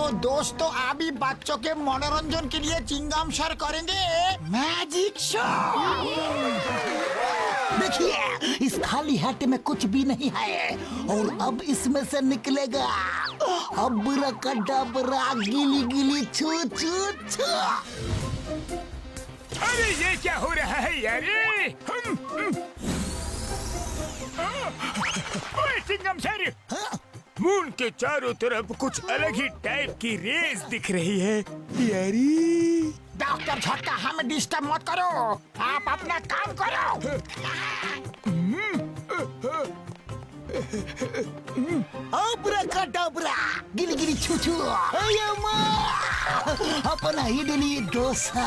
तो दोस्तों अभी बच्चों के मनोरंजन के लिए चिंगम सर करेंगे मैजिक शो। देखिए इस खाली हाथ में कुछ भी नहीं है और अब इसमें से निकलेगा अब्राकडाब्रा गिली गिली छू छू छू। अरे ये क्या हो रहा है यार? ओए चिंगम सर, मून के चारों तरफ कुछ अलग ही टाइप की रेस दिख रही है यारी। डॉक्टर झटका हमें डिस्टर्ब मत करो, आप अपना काम करो। अब्राकडाब्रा गिली गिली छू छू अपना इडली डोसा।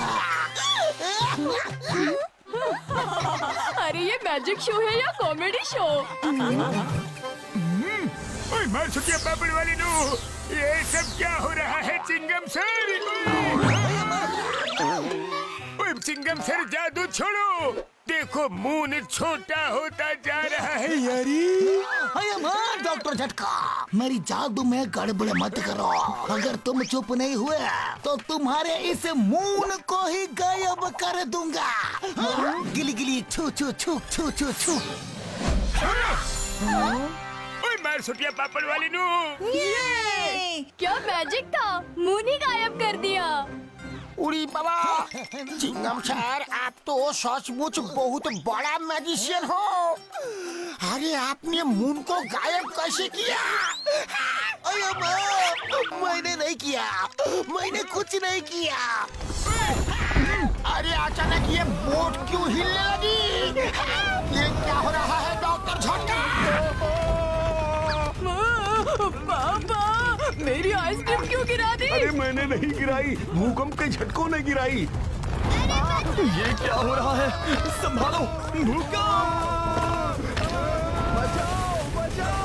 अरे ये मैजिक शो है या कॉमेडी शो? ओए मार सुटिया पापड़ वाली नू, ये सब क्या हो रहा है चिंगम सर? ओए चिंगम सर जादू छोड़ो, देखो मून छोटा होता जा रहा है यारी। डॉक्टर झटका मेरी जादू में गड़बड़ मत करो, अगर तुम चुप नहीं हुए तो तुम्हारे इस मून को ही गायब कर दूंगा। गिली गिली छू छू छू छू छू छू। ओए मार सुटिया पापड़ वाली नू, क्या मैजिक था, मून ही गायब कर दिया। उड़ी बाबा, चिंगम सर आप तो सचमुच बहुत बड़ा मैजिशियन हो। अरे आपने मून को गायब कैसे किया? मैंने नहीं किया, मैंने कुछ नहीं किया। अरे अचानक ये बोट क्यों हिलने लगी? ये क्या हो रहा है डॉक्टर झटका? पापा मेरी आइसक्रीम क्यों गिरा दी? अरे मैंने नहीं गिराई, भूकंप के झटकों ने गिराई। ये क्या हो रहा है? संभालो, भूकंप! बचाओ, बचाओ!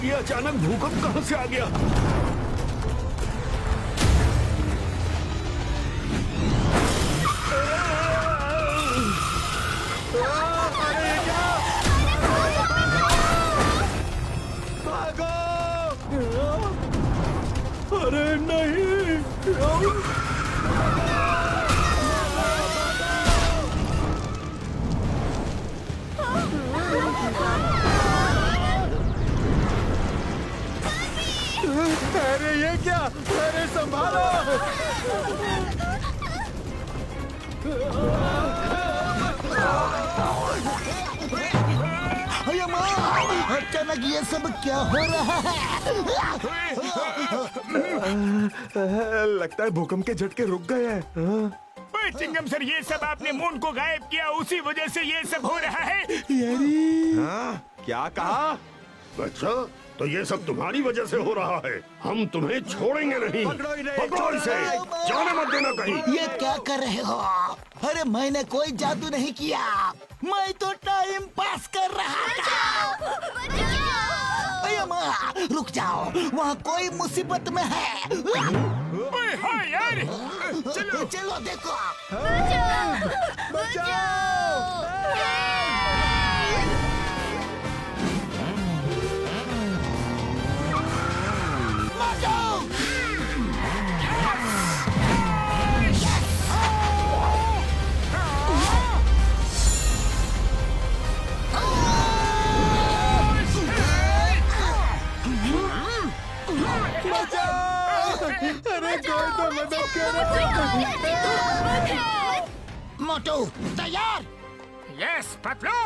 ये अचानक भूकंप कहां से आ गया? अरे नहीं! अरे ये क्या? अरे संभालो! अचानक ये सब क्या हो रहा है? लगता है भूकंप के झटके रुक गए हैं। ओए चिंगम सर, ये सब आपने मून को गायब किया, उसी वजह से ये सब हो रहा है यारी। क्या कहा? अच्छा, तो ये सब तुम्हारी वजह से हो रहा है। हम तुम्हें छोड़ेंगे नहीं। पकड़ो इसे, जाने मत देना कहीं। ये क्या कर रहे हो? अरे मैंने कोई जादू नहीं किया, मैं तो टाइम पास कर रहा था। अरे माँ, रुक जाओ, वहाँ कोई मुसीबत में है। ओए हाँ यार, चलो चलो देखो। अरे कोई तो मदद करो! मोटू तैयार? यस पतलू।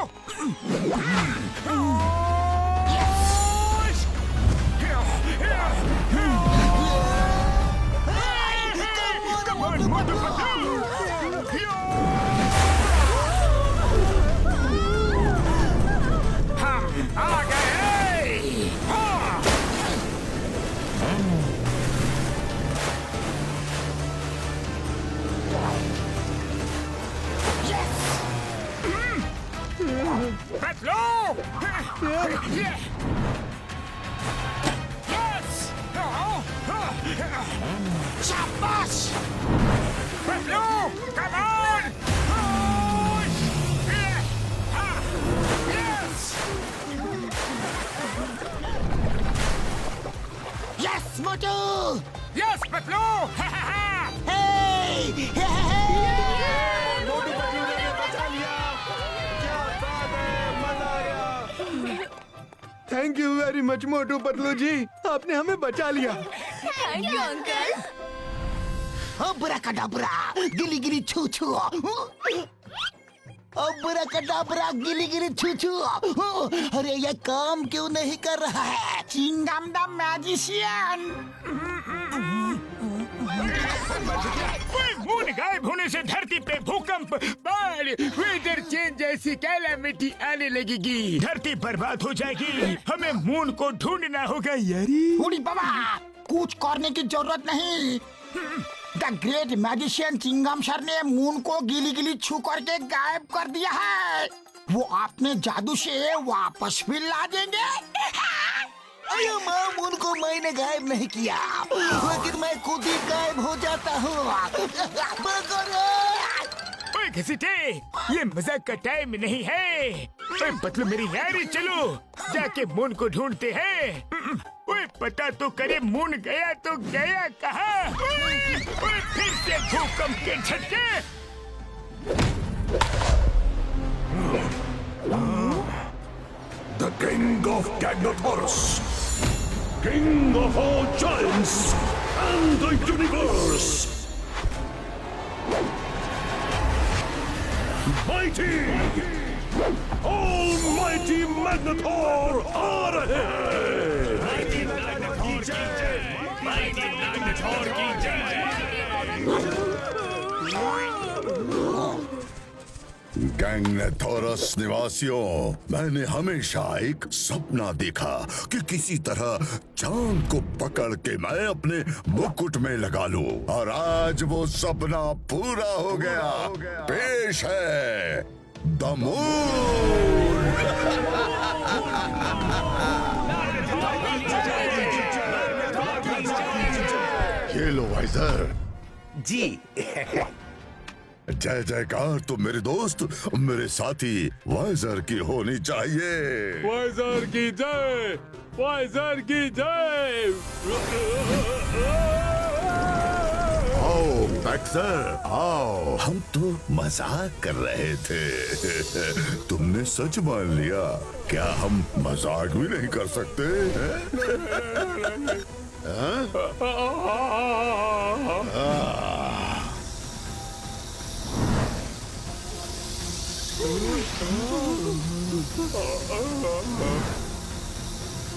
हम आ गए। पतलू। शाबाश! Pablo, come on! Push! Yes Motu. Yes Patlu. Hey, Motu Patlu ने बचा लिया। क्या बात है, मजा आया। Thank you very much Motu Patlu ji, आपने हमें बचा लिया। Thank you uncle. अब्राकडाब्रा, गिली गिली छू छू। अब्राकडाब्रा, गिली गिली छू छू। अरे ये काम क्यों नहीं कर रहा है? Chingam the magician. मून गायब होने से धरती पे भूकंप, बाढ़, वेदर चेंज जैसी कैलामिटी आने लगेगी। धरती बर्बाद हो जाएगी। हमें मून को ढूंढना होगा यारी। उड़ी बाबा, कुछ करने की जरूरत नहीं। द ग्रेट मैजिशियन चिंगम सर ने मून को गिली गिली छू करके गायब कर दिया है। वो अपने जादू से वापस भी ला देंगे। अरे माँ, मून को मैंने गायब नहीं किया, लेकिन मैं खुद ही गायब हो जाता हूँ। ओए घसीटे, ये मजाक का टाइम नहीं है। ओए पतलू मेरी यारी, चलो जाके मून को ढूंढते हैं। ओए पता तो करे मून गया तो गया कहाँ? ओए फिर से भूकंप के झटके। The King of Gagnotaurus, King of all giants and the universe. Mighty, almighty Magnetor, आ रहे हैं। Mighty Magnetor की जय। गैंगनेथोरस निवासियों, मैंने हमेशा एक सपना देखा कि किसी तरह चांद को पकड़ के मैं अपने मुकुट में लगा लूं, और आज वो सपना पूरा हो गया। पेश है द मून। ये लो वाइजर। जी। जय जयकार तो मेरे दोस्त, मेरे साथी वाइजर की होनी चाहिए। वाइजर की जय, वाइजर की जय। आओ बैक्सर, आओ। हम तो मजाक कर रहे थे, तुमने सच मान लिया। क्या हम मजाक भी नहीं कर सकते?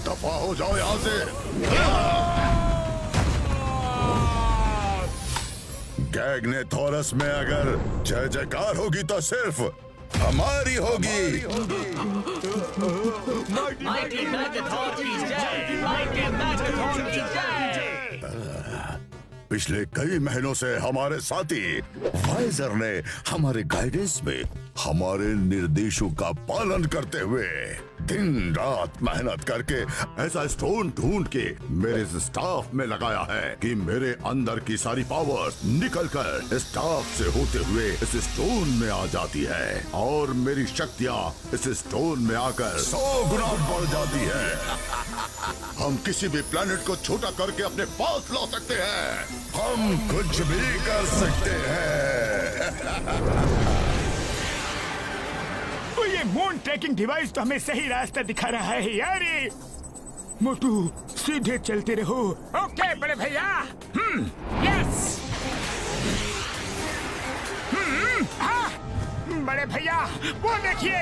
दफा हो जाओ यहाँ से। गैंगनेथोरस में अगर जय जयकार होगी तो सिर्फ हमारी होगी। माइटी मैग्नेटॉर की जय, माइटी मैग्नेटॉर की जय। पिछले कई महीनों से हमारे साथी वाइजर ने हमारे गाइडेंस में हमारे निर्देशों का पालन करते हुए दिन रात मेहनत करके ऐसा स्टोन ढूंढ के मेरे स्टाफ में लगाया है कि मेरे अंदर की सारी पावर्स निकलकर स्टाफ से होते हुए इस स्टोन में आ जाती है, और मेरी शक्तियाँ इस स्टोन में आकर 100 गुना बढ़ जाती है। हम किसी भी प्लेनेट को छोटा करके अपने पास ला सकते हैं। हम कुछ भी कर सकते हैं। तो ये मून ट्रैकिंग डिवाइस तो हमें सही रास्ता दिखा रहा है यारी। मोटू सीधे चलते रहो। ओके बड़े भैया। यस। हाँ बड़े भैया, वो देखिए।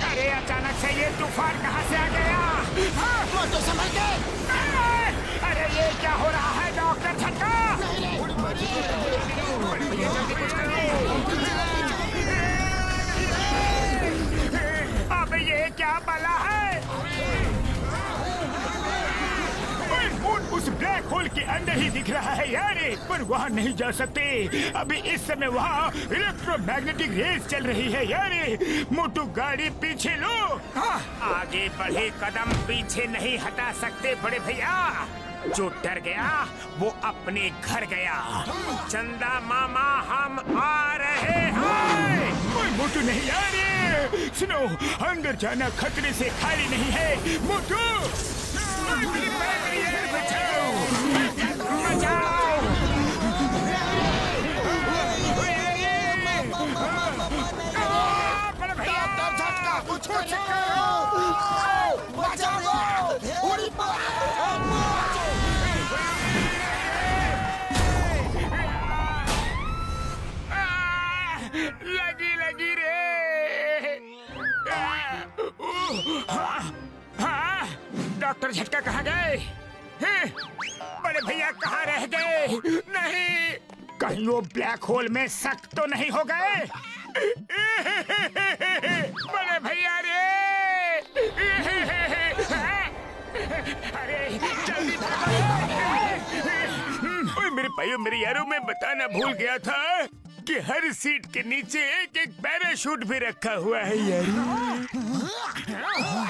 अरे अचानक से ये तूफान कहाँ से आ गया? मोटू संभल के। अरे ये क्या हो रहा है डॉक्टर झटका? जल्दी कुछ करो। अब ये क्या बला है? मून उस ब्लैक होल के अंदर ही दिख रहा है यारे, पर वहाँ नहीं जा सकते। अभी इस समय वहाँ इलेक्ट्रोमैग्नेटिक रेस चल रही है यारे। मोटू गाड़ी पीछे लो। आगे बढ़े कदम पीछे नहीं हटा सकते बड़े भैया। जो डर गया वो अपने घर गया। चंदा मामा हम आ रहे हैं। कोई मोटू नहीं आ रहे। सुनो, अंदर जाना खतरे से खाली नहीं है। मोटू कहाँ रह गए? नहीं, कहीं वो ब्लैक होल में सक तो नहीं हो गए? बड़े भैया रे! अरे जल्दी ओए मेरे भाइयों मेरे यारों, मैं बताना भूल गया था कि हर सीट के नीचे एक एक पैराशूट भी रखा हुआ है यार।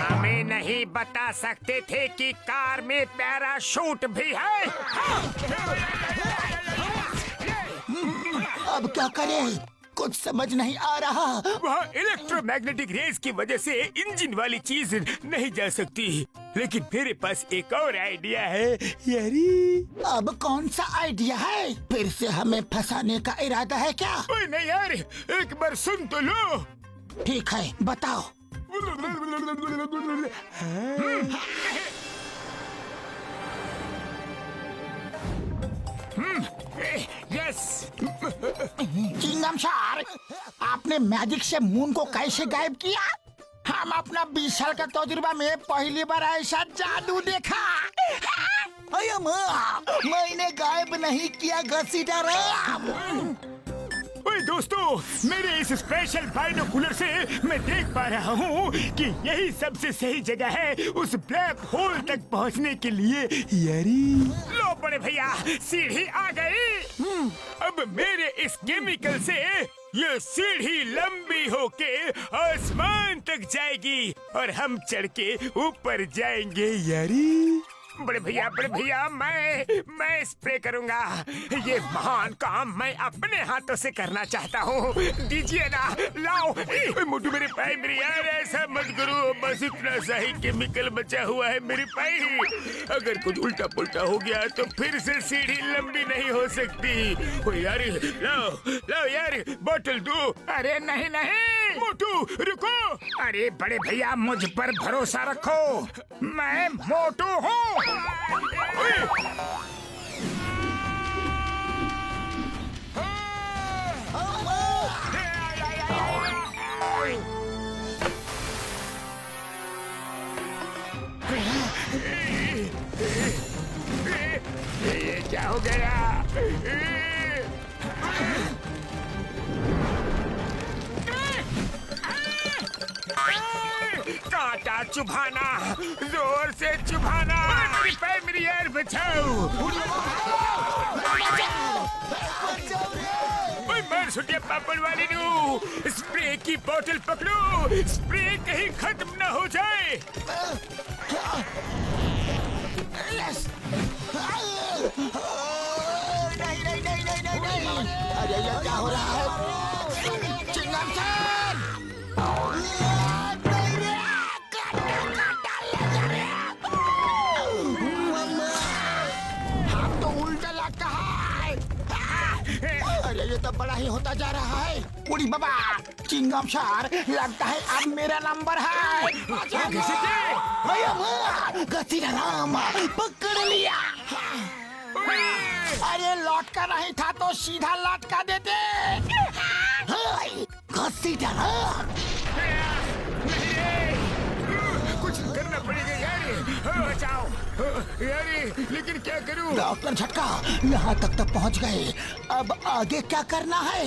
हमें नहीं बता सकते थे कि कार में पैराशूट भी है। अब क्या करें? कुछ समझ नहीं आ रहा। वहाँ इलेक्ट्रोमैग्नेटिक रेस की वजह से इंजन वाली चीज नहीं जा सकती, लेकिन मेरे पास एक और आइडिया है यारी। अब कौन सा आइडिया है? फिर से हमें फंसाने का इरादा है क्या? ओए नहीं यार, एक बार सुन तो लो। ठीक है, बताओ। यस। चिंगम सर, आपने मैजिक से मून को कैसे गायब किया? हम अपना 20 साल का तजुर्बा में पहली बार ऐसा जादू देखा। अरे माँ, मैंने गायब नहीं किया घसीटा। ओए दोस्तों, मेरे इस स्पेशल बाइनोकुलर से मैं देख पा रहा हूँ कि यही सबसे सही जगह है उस ब्लैक होल तक पहुँचने के लिए यारी। लो बड़े भैया, सीढ़ी आ गई। अब मेरे इस केमिकल से ये सीढ़ी लंबी होके आसमान तक जाएगी और हम चढ़ के ऊपर जाएंगे यारी। बड़े भैया मैं स्प्रे करूंगा। ये महान काम मैं अपने हाथों से करना चाहता हूँ। दीजिए ना, लाओ। मोटू मेरे पाई, मेरे यार ऐसा मत करो, बस इतना सा ही केमिकल बचा हुआ है मेरे पाई। अगर कुछ उल्टा पुल्टा हो गया तो फिर से सीढ़ी लंबी नहीं हो सकती। ओ यार, लाओ यार, बोतल दो। अरे नहीं मोटू रुको। अरे बड़े भैया, मुझ पर भरोसा रखो, मैं मोटू हूँ। ये क्या हो गया? कांटा चुभाना, जोर से चुभाना। मेरी यार बचाओ। मार सुटिया पापड़ वाली नू, स्प्रे की बोतल पकड़ो, स्प्रे कहीं खत्म न हो जाए। नहीं। अरे ये क्या हो रहा है? चिंगम सर! हम तो उल्टा लगता है। अरे ये तो बड़ा ही होता जा रहा है। उड़ी बाबा, चिंगम सर, लगता है अब मेरा नंबर है। घसीटा नाम पकड़ लिया। अरे लौटका नहीं था तो सीधा लौटका देते। घसीटा नाम। कुछ करना पड़ेगा यार, बचाओ यार, लेकिन क्या करूं? डॉक्टर झटका यहाँ तक तो पहुँच गए, अब आगे क्या करना है?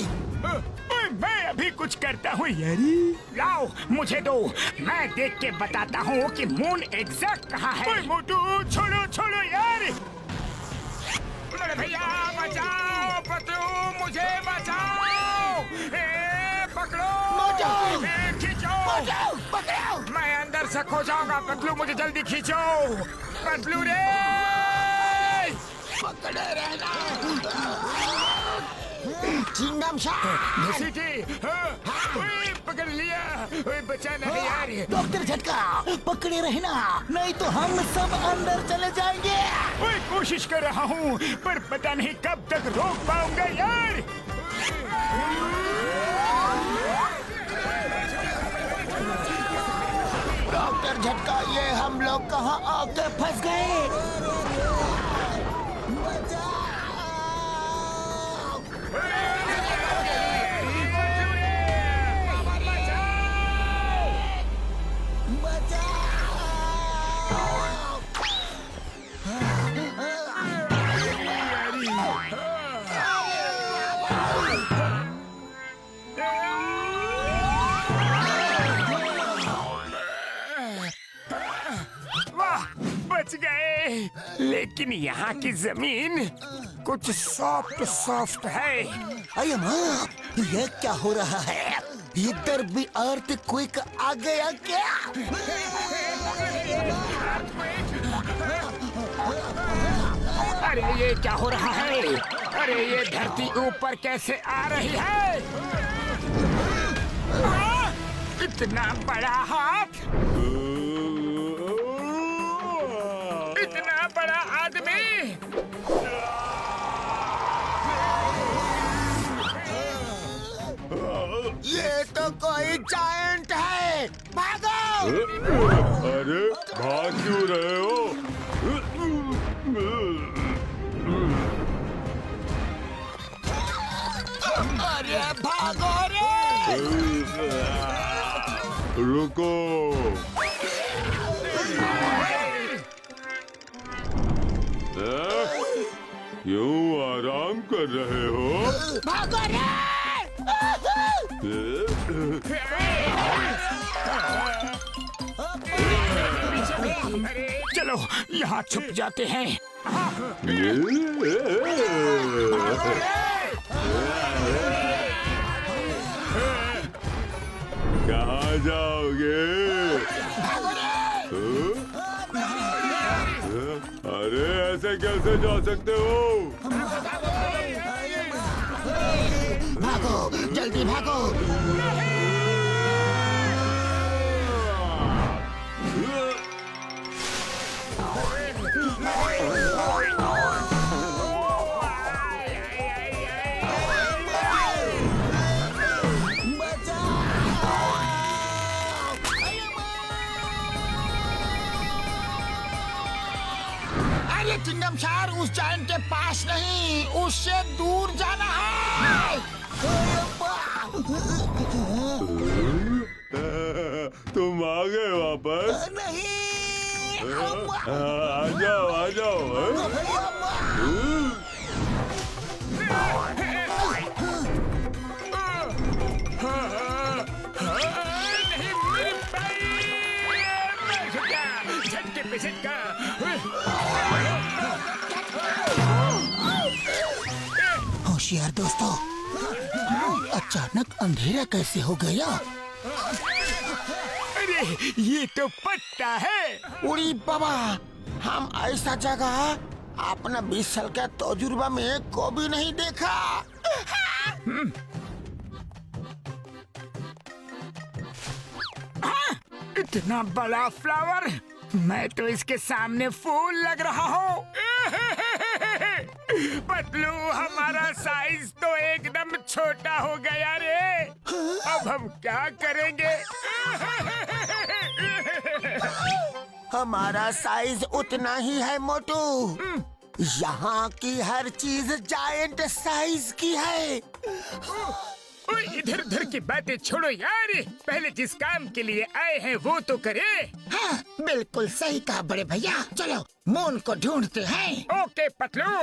मैं अभी कुछ करता हूँ यारी। लाओ मुझे दो, मैं देख के बताता हूँ कि मून एग्जैक्ट कहाँ है। मोटू छोड़ो यार। बड़े भैया बचाओ, पतलू मुझे बचाओ। पकड़ो, खींचो, पकड़ो। मैं अंदर से खो जाऊंगा। पतलू मुझे जल्दी खींचो। पतलू रे, पकड़े रहना। चिंगम पकड़ लिया। बचाना है यार। डॉक्टर झटका, पकड़े रहना, नहीं तो हम सब अंदर चले जाएंगे। कोशिश कर रहा हूँ, पर पता नहीं कब तक रोक पाऊंगा यार। डॉक्टर झटका, ये हम लोग कहाँ आके फंस गए? लेकिन यहाँ की जमीन कुछ सॉफ्ट सॉफ्ट है। अरे माँ, ये क्या हो रहा है? इधर भी अर्थ क्विक आ गया क्या? अरे ये क्या हो रहा है? अरे ये धरती ऊपर कैसे आ रही है? इतना बड़ा हाथ, इतना बड़ा आदमी। ये तो कोई जायंट है। भागो! अरे भाग क्यों रहे हो? अरे भागो रे! रुको। क्यों आराम कर रहे हो? भागो रे! चलो यहाँ छुप जाते हैं। कहाँ जाओगे? अरे ऐसे कैसे जा सकते हो? भागो, जल्दी भागो! अरे चिंगम शार, उस जायंट के पास नहीं, उससे दूर जाना है। तुम आ गए वापस? नहीं, आ जाओ आ जाओ। झटके पे झटका। होशियार दोस्तों, अचानक अंधेरा कैसे हो गया? अरे ये तो पट्टा है। उड़ी बाबा, हम ऐसा जगह अपना 20 साल का तजुर्बा में कभी नहीं देखा। इतना बड़ा फ्लावर, मैं तो इसके सामने फूल लग रहा हूँ। पतलू, हमारा साइज तो एकदम छोटा हो गया रे। अब हम क्या करेंगे? हमारा साइज उतना ही है मोटू। यहाँ की हर चीज जायंट साइज की है। ओए, इधर उधर की बातें छोड़ो यार, पहले जिस काम के लिए आए हैं वो तो करे। हाँ, बिल्कुल सही कहा बड़े भैया। चलो मून को ढूंढते हैं। ओके पतलू।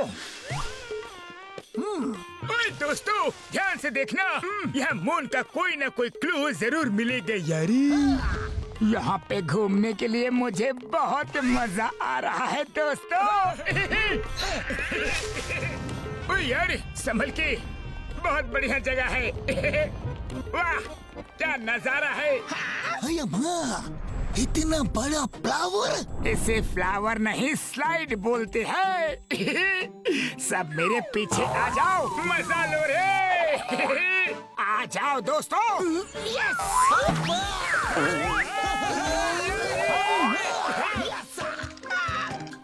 ओए दोस्तों, ध्यान से देखना, यहाँ मून का कोई ना कोई क्लू जरूर मिलेगा यारी। यहाँ पे घूमने के लिए मुझे बहुत मजा आ रहा है दोस्तों। ओए यार, संभल के, बहुत बढ़िया जगह है। वाह, क्या नजारा है। अरे माँ, इतना बड़ा फ्लावर! इसे फ्लावर नहीं, स्लाइड बोलते हैं। सब मेरे पीछे आ जाओ, मजा लो रे। आ जाओ दोस्तों।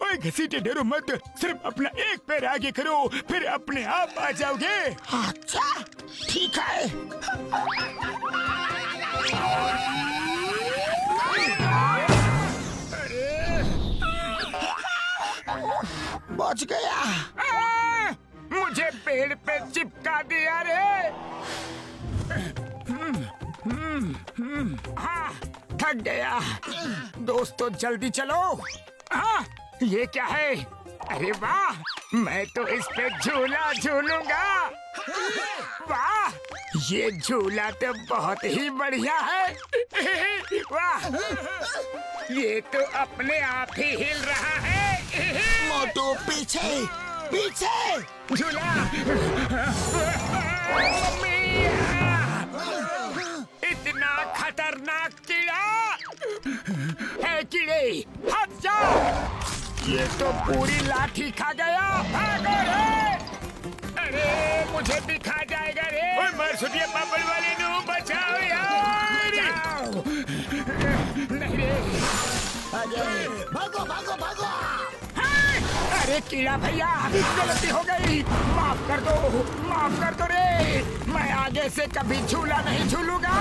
ओए घसीटे डरो मत, सिर्फ अपना एक पैर आगे करो, फिर अपने आप आ जाओगे। अच्छा, ठीक है। बच गया। मुझे पेड़ पे चिपका दिया रे। हाँ, थक गया। दोस्तों जल्दी चलो। हाँ, ये क्या है? अरे वाह, मैं तो इस पे झूला झूलूंगा। वाह, ये झूला तो बहुत ही बढ़िया है। वाह, ये तो अपने आप ही हिल रहा है। पीछे पीछे। झूला। मम्मी! इतना खतरनाक कीड़ा है। कीड़े हट जा। ये तो पूरी लाठी खा गया। भागो रे! अरे मुझे भी खा जाएगा रे। ओए मर सुनिए पापड़ वाले नु बचाओ यार। नहीं रे। भागो भागो भागो। अरे कीड़ा भैया गलती हो गई। माफ कर दो रे। मैं आगे से कभी झूला नहीं झूलूंगा।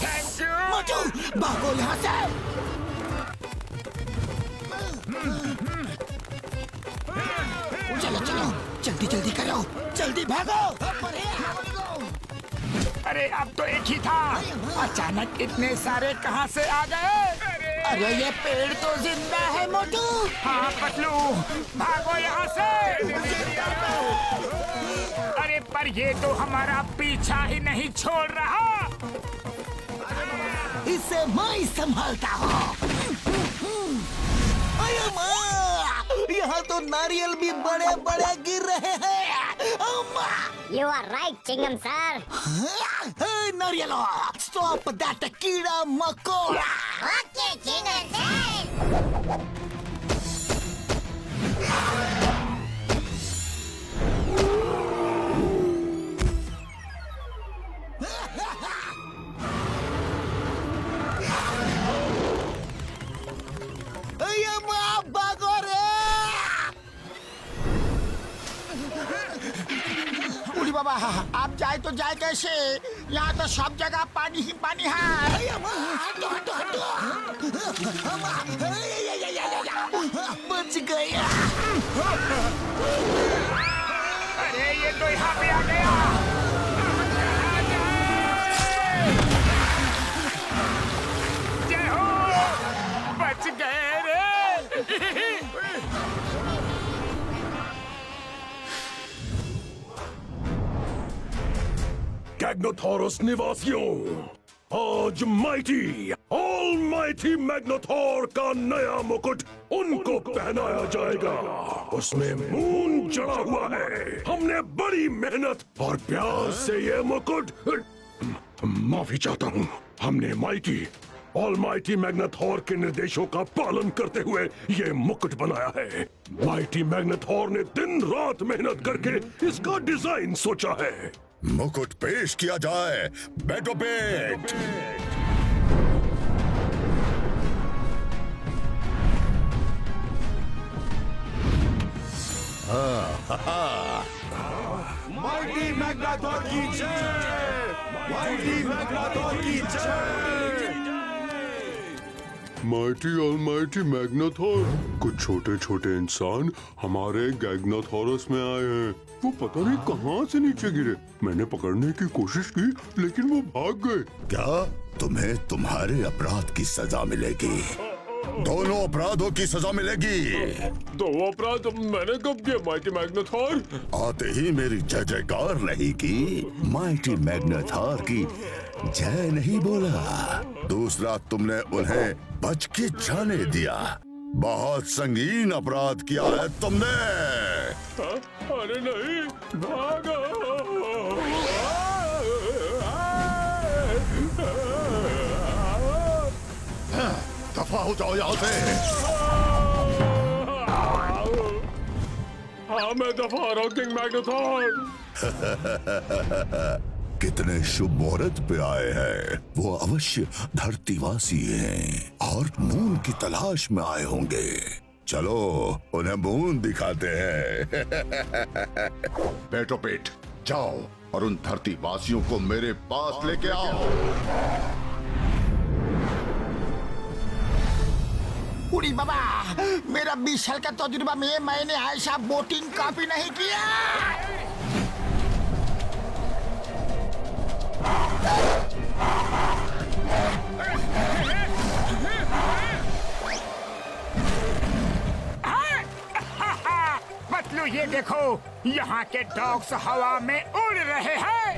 Thank you. मोटू भागो यहाँ से। चलो चलो जल्दी जल्दी करो, जल्दी भागो। अरे अब तो एक ही था। अचानक इतने सारे कहाँ से आ गए? अरे ये पेड़ तो जिंदा है मोटू। हाँ पतलू भागो यहाँ से। अरे पर ये तो हमारा पीछा ही नहीं छोड़ रहा। इसे मैं ही संभालता हूँ। अरे माँ, यहाँ तो नारियल भी बड़े बड़े गिर रहे हैं। You are right, Chingam sir. नारियलो, stop that कीड़ा मकोड़ा। Okay, Chingam sir. अरे माँ भागो रे। उड़ी बाबा आप जाए तो जाए कैसे? यहाँ तो सब जगह पानी ही पानी है। बच गया। अरे ये तो यहाँ पे आ गया। जय हो, बच गए रे। गैग्नोथोरस निवासियों, आज माइटी ऑलमाइटी मैग्नेथोर का नया मुकुट उनको पहनाया जाएगा। उसमें मून जड़ा हुआ है। हमने बड़ी मेहनत और प्यार से ये मुकुट, माफी चाहता हूँ, हमने माइटी ऑलमाइटी मैग्नेथोर के निर्देशों का पालन करते हुए ये मुकुट बनाया है। माइटी मैग्नेथोर ने दिन रात मेहनत करके इसका डिजाइन सोचा है। मुकुट पेश किया जाए। बैठो पेट। माइटी मैग्नेथोर की जय। माइटी मैग्नेथोर की जय। माइटी ऑलमाइटी मैग्नेथोर, कुछ छोटे छोटे इंसान हमारे गैग्नाथोरस में आए हैं। वो पता नहीं कहाँ से नीचे गिरे। मैंने पकड़ने की कोशिश की लेकिन वो भाग गए। क्या तुम्हें तुम्हारे अपराध की सजा मिलेगी? दोनों अपराधों की सजा मिलेगी। दो अपराध मैंने कब किया माइटी मैग्नेथोर? आते ही मेरी जय जयकार नहीं की, माइटी मैग्नेथोर की जय नहीं बोला। दूसरा, तुमने उन्हें बच के जाने दिया। बहुत संगीन अपराध किया है तुमने। अरे नहीं, भागो। दफा हो जाओ यहाँ से। हाँ मैं दफा रहा हूँ किंग मैग्नेथोर। कितने शुभ मुहूर्त पे आए हैं। वो अवश्य धरतीवासी हैं और मून की तलाश में आए होंगे। चलो उन्हें मून दिखाते हैं। बैठो पेट, जाओ और उन धरतीवासियों को मेरे पास लेके आओ। उड़ी बाबा, मेरा 20 साल का तजुर्बा में मैंने ऐसा बोटिंग कभी नहीं किया। पतलू ये देखो, यहाँ के डॉग्स हवा में उड़ रहे हैं।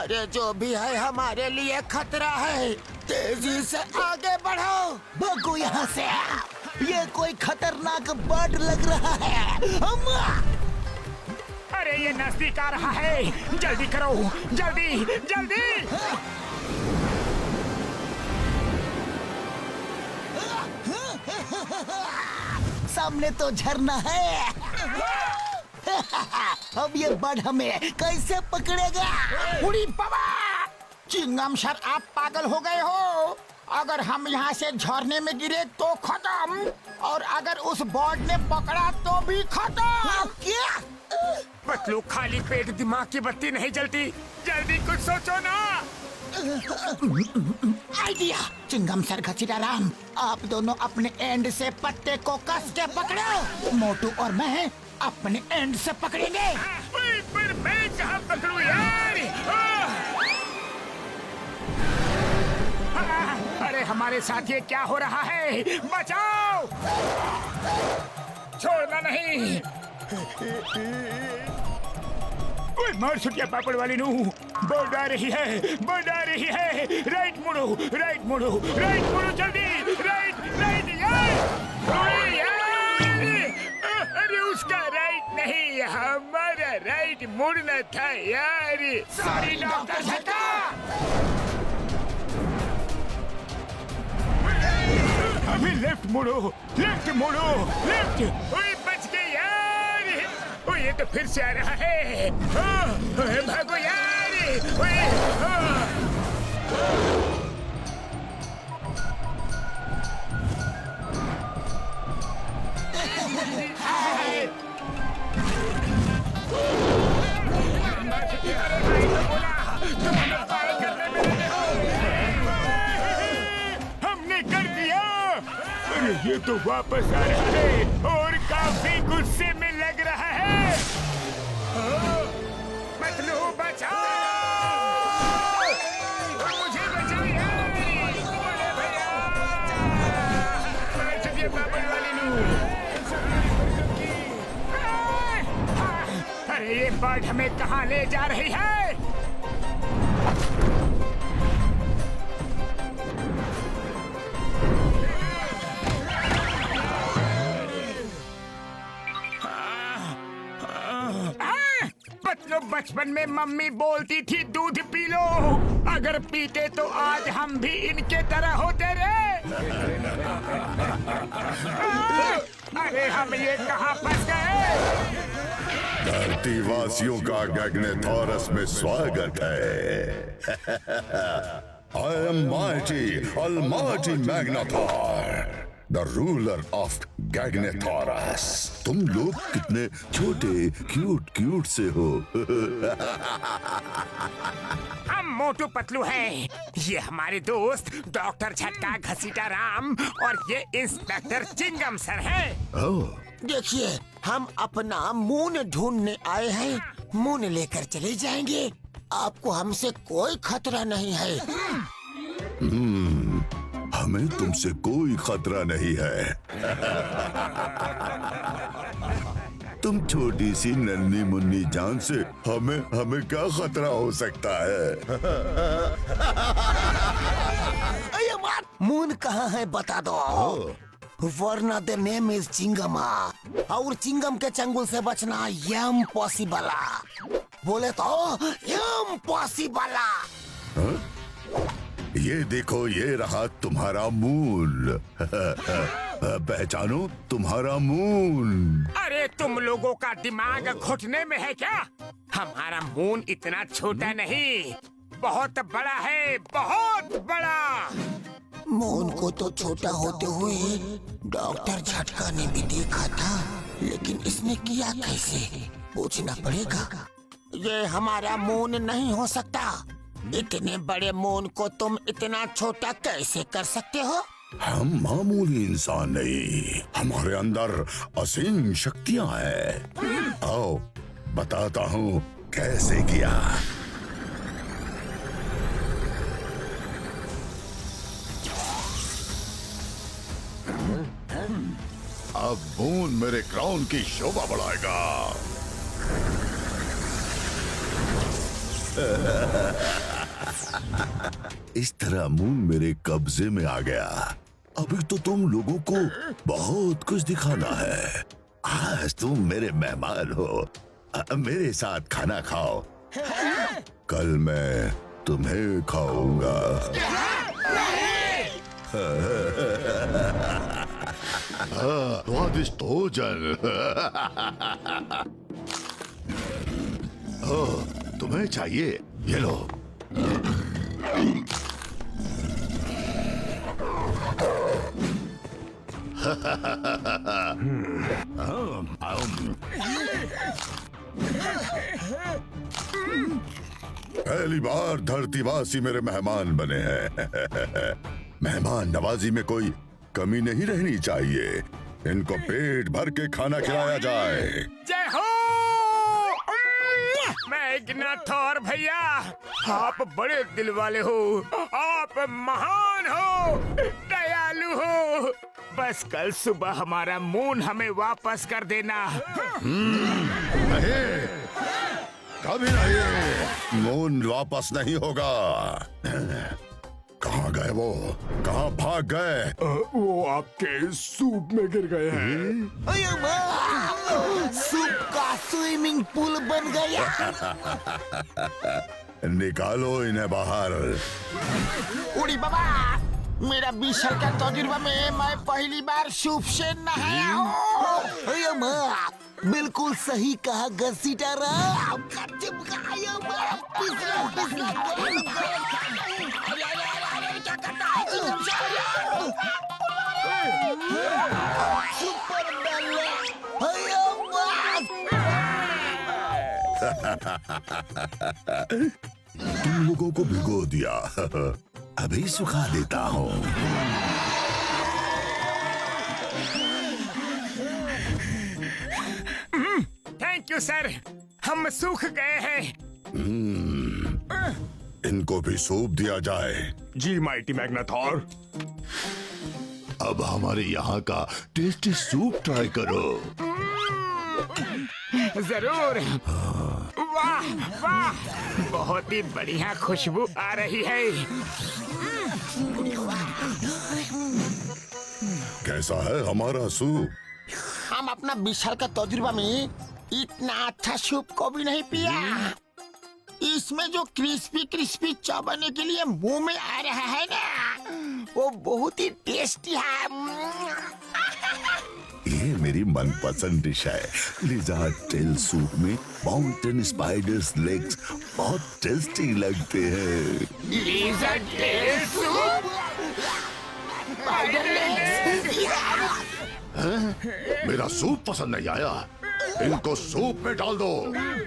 अरे जो भी है हमारे लिए खतरा है, तेजी से आगे बढ़ो। भागो यहाँ से, ये कोई खतरनाक बर्ड लग रहा है। अम्मा! अरे ये नजदीक आ रहा है, जल्दी करो, जल्दी जल्दी। सामने तो झरना है। अब ये बर्ड हमें कैसे पकड़ेगा? उड़ी बाबा! चिंगम सर, आप पागल हो गए हो। अगर हम यहाँ से झरने में गिरे तो खत्म, और अगर उस बर्ड ने पकड़ा तो भी खत्म। क्या? पतलू, खाली पेट दिमाग की बत्ती नहीं जलती, जल्दी कुछ सोचो ना। आइडिया! चिंगम सर, घसीटाराम, आप दोनों अपने एंड से पत्ते को कस के पकड़ो। मोटू और मैं अपने एंड से पकड़ेंगे। पर मैं कहाँ पकड़ूं यार? अरे हमारे साथ ये क्या हो रहा है? बचाओ! छोड़ना नहीं। ओए मार छुटिया पापड़ वाली नू, बोर्ड आ रही है, बोर्ड आ रही है। राइट मुड़ो, राइट मुड़ो, राइट मुड़ो, जल्दी राइट राइट यार। अरे उसका राइट नहीं, हमारा राइट मुड़ना था यार। सॉरी डॉक्टर झटका। अभी लेफ्ट मुड़ो, लेफ्ट मुड़ो, लेफ्ट। ओए बच गए यार। ओए ये तो फिर से आ रहा है। ओए भागो यार। ओए हमने कर दिया। अरे ये तो वापस आ रहा है और काफी गुस्से में लग रहा है। पतलू बचाओ, मुझे बचाओ यार। बोले भैया, मैं चुटिया पापड़ वाली नू। अरे ये बर्ड हमें कहाँ ले जा रही है? पतलू, बचपन में मम्मी बोलती थी दूध पी लो, अगर पीते तो आज हम भी इनके तरह होते रे। अरे हम ये कहाँ फंस गए? धरतीवासियों का गैग्नेथोरस में स्वागत है। I am mighty, almighty Magnathor, the ruler of Gagnethoras. तुम लोग कितने छोटे क्यूट क्यूट से हो। हम मोटू पतलू हैं। ये हमारे दोस्त डॉक्टर झटका, घसीटाराम और ये इंस्पेक्टर चिंगम सर हैं। देखिए, हम अपना मून ढूंढने आए हैं। मून लेकर चले जाएंगे। आपको हमसे कोई खतरा नहीं है। हमें तुमसे कोई खतरा नहीं है। तुम छोटी सी नन्ही मुन्नी जान से हमें क्या खतरा हो सकता है? मून कहाँ है बता दो, वरना द नेम इज चिंगमा, और चिंगम के चंगुल से बचना इम्पॉसिबल। बोले तो इम्पॉसिबल। ये देखो, ये रहा तुम्हारा मून। पहचानो तुम्हारा मून। अरे तुम लोगों का दिमाग घुटने में है क्या? हमारा मून इतना छोटा नहीं, बहुत बड़ा है, बहुत बड़ा। मून को तो छोटा होते हुए डॉक्टर झटका ने भी देखा था, लेकिन इसने किया कैसे? पूछना पड़ेगा। ये हमारा मून नहीं हो सकता। इतने बड़े मून को तुम इतना छोटा कैसे कर सकते हो? हम मामूली इंसान नहीं, हमारे अंदर असीम शक्तियां हैं। आओ बताता हूँ कैसे किया। अब मून मेरे क्राउन की शोभा बढ़ाएगा। इस तरह मून मेरे कब्जे में आ गया। अभी तो तुम लोगों को बहुत कुछ दिखाना है। आज तुम मेरे मेहमान हो। मेरे साथ खाना खाओ। कल मैं तुम्हें खाऊंगा। स्वादिष्ट भोजन। तुम्हें चाहिए, ये लो। पहली बार धरतीवासी मेरे मेहमान बने हैं। मेहमान नवाजी में कोई कमी नहीं रहनी चाहिए। इनको पेट भर के खाना खिलाया जाए। जय हो मैग्नाथोर भैया, आप बड़े दिल वाले हो। आप महान हो, दयालु हो। बस कल सुबह हमारा मून हमें वापस कर देना। नहीं, कभी नहीं। मून वापस नहीं होगा। कहाँ गए वो? कहाँ भाग गए? वो आपके सूप में गिर गए हैं। अयो माँ, सूप का स्विमिंग पूल बन गया। निकालो इन्हें बाहर। उड़ी बाबा, मेरा 20 साल का तजुर्बा में मैं पहली बार सूप से नहाया हूँ। अयो माँ, बिल्कुल सही कहा घसीटारा। अयो माँ, पिछला पिछला क्या करता है सुपर डल्ले। अयो माँ, तुम लोगों को भिगो दिया। अभी सुखा देता हूँ। थैंक यू सर, हम सूख गए हैं। इनको भी सूप दिया जाए। जी माइटी मैग्नाथॉर। अब हमारे यहाँ का टेस्टी सूप ट्राई करो। जरूर। वाह वाह, बहुत ही बढ़िया खुशबू आ रही है। कैसा है हमारा सूप? हम अपना 20 साल का तजुर्बा में इतना अच्छा सूप को भी नहीं पिया। इसमें जो क्रिस्पी क्रिस्पी चबाने के लिए मुंह में आ रहा है ना, वो बहुत ही टेस्टी है। ये मेरी मनपसंद डिश है। लिज़ार्ड टेल सूप में माउंटेन स्पाइडर्स लेग्स बहुत टेस्टी लगते हैं। Lizard tail soup? मेरा सूप पसंद नहीं आया? इनको सूप में डाल दो।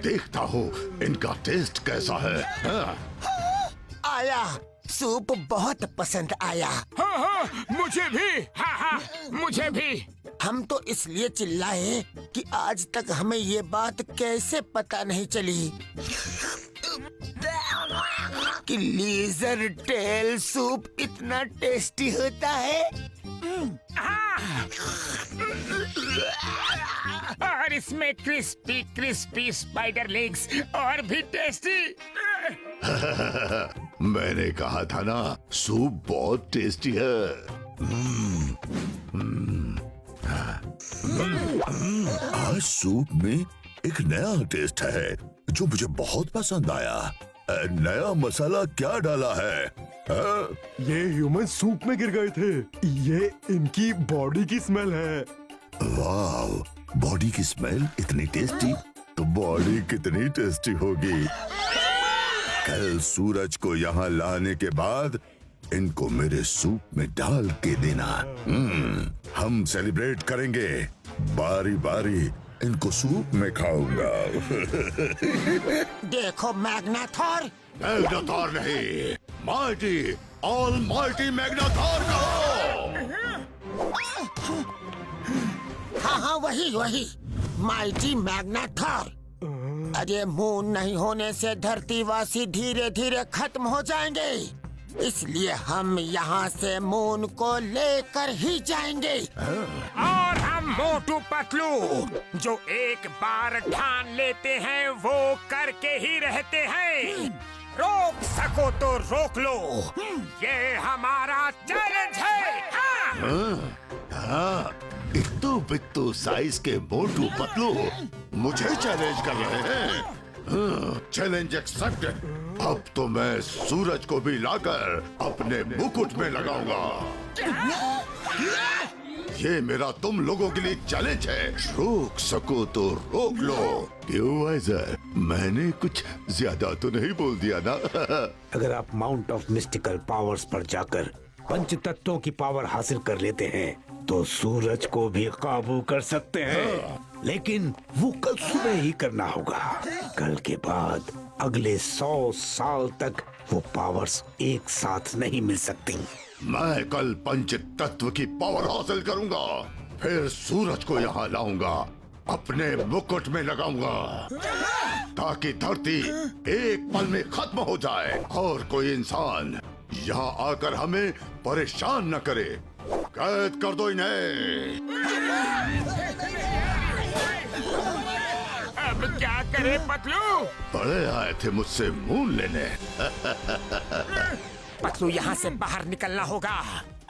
देखता हूँ इनका टेस्ट कैसा है। आया, सूप बहुत पसंद आया। हाँ हाँ, मुझे भी। हाँ हाँ, मुझे भी। हम तो इसलिए चिल्लाए कि आज तक हमें ये बात कैसे पता नहीं चली कि लिज़र्ड टेल सूप इतना टेस्टी होता है। और इसमें क्रिस्पी क्रिस्पी स्पाइडर लेग्स और भी टेस्टी। मैंने कहा था ना, सूप बहुत टेस्टी है। आज सूप में एक नया टेस्ट है जो मुझे बहुत पसंद आया। नया मसाला क्या डाला है? ये ह्यूमन सूप में गिर गए थे। ये इनकी बॉडी की स्मेल है। वाह, बॉडी की स्मेल इतनी टेस्टी तो बॉडी कितनी टेस्टी होगी। कल सूरज को यहाँ लाने के बाद इनको मेरे सूप में डाल के देना। हम सेलिब्रेट करेंगे। बारी बारी इनको सूप में खाऊंगा। देखो मैग्नाथॉर। मैग्नाथॉर नहीं, माइटी, ऑलमाइटी मैग्नाथॉर कहो। हाँ हाँ, वही वही, माइटी मैग्नाथॉर। अरे मून नहीं होने से धरतीवासी धीरे धीरे खत्म हो जाएंगे, इसलिए हम यहाँ से मून को लेकर ही जाएंगे। और हम मोटू पतलू, जो एक बार ठान लेते हैं वो करके ही रहते हैं। रोक सको तो रोक लो, ये हमारा चैलेंज है। हाँ, इत्तू बित्तू साइज के मोटू पतलू मुझे चैलेंज कर रहे हैं। Challenge accepted. अब तो मैं सूरज को भी लाकर अपने मुकुट में लगाऊंगा। ये मेरा तुम लोगों के लिए चैलेंज है। रोक सको तो रोक लो। क्यों वाइजर, मैंने कुछ ज्यादा तो नहीं बोल दिया ना? अगर आप माउंट ऑफ मिस्टिकल पावर्स पर जाकर पंच तत्वों की पावर हासिल कर लेते हैं तो सूरज को भी काबू कर सकते हैं, लेकिन वो कल सुबह ही करना होगा। कल के बाद अगले 100 साल तक वो पावर्स एक साथ नहीं मिल सकती। मैं कल पंच तत्व की पावर हासिल करूंगा, फिर सूरज को यहाँ लाऊंगा, अपने मुकुट में लगाऊंगा, ताकि धरती एक पल में खत्म हो जाए और कोई इंसान यहाँ आकर हमें परेशान न करे। कैद कर दो इन्हें। अब क्या करे पतलू? बड़े आए थे मुझसे मून लेने। पतलू, यहाँ से बाहर निकलना होगा।